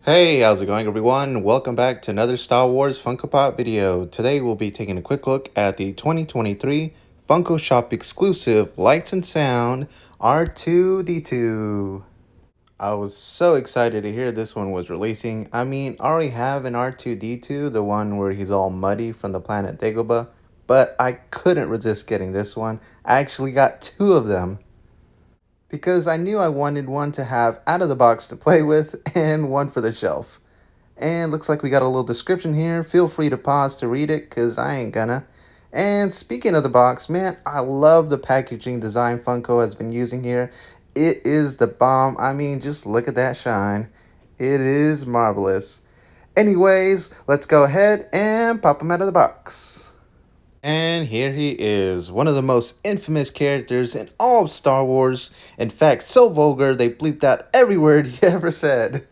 Hey, how's it going everyone? Welcome back to another Star Wars Funko Pop video. Today we'll be taking a quick look at the 2023 Funko Shop exclusive Lights and Sound R2-D2. I was so excited to hear this one was releasing. I mean, I already have an R2-D2, the one where he's all muddy from the planet Dagobah, but I couldn't resist getting this one. I actually got two of them, because I knew I wanted one to have out of the box to play with and one for the shelf. And looks like we got a little description here. Feel free to pause to read it, because I ain't gonna. And speaking of the box, man, I love the packaging design Funko has been using here. It is the bomb. I mean, just look at that shine. It is marvelous. Anyways, let's go ahead and pop him out of the box. And here he is, one of the most infamous characters in all of Star Wars. In fact, so vulgar they bleeped out every word he ever said.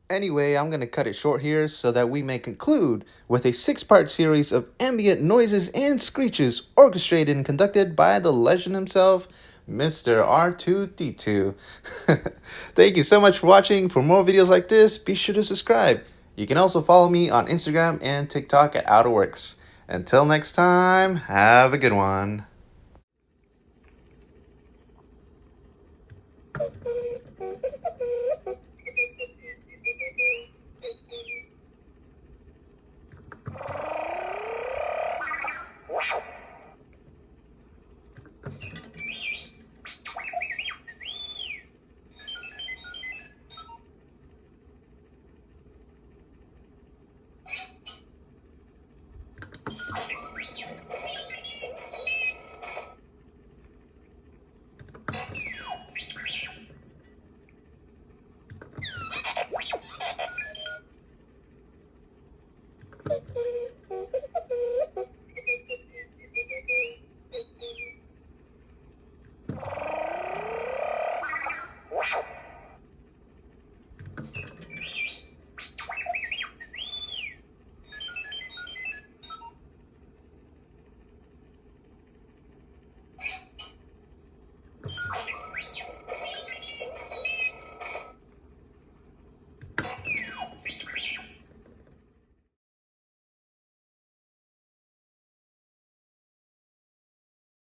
Anyway, I'm going to cut it short here so that we may conclude with a 6-part series of ambient noises and screeches orchestrated and conducted by the legend himself, Mr. R2-D2. Thank you so much for watching. For more videos like this, be sure to subscribe. You can also follow me on Instagram and TikTok at OuterWorks. Until next time, have a good one.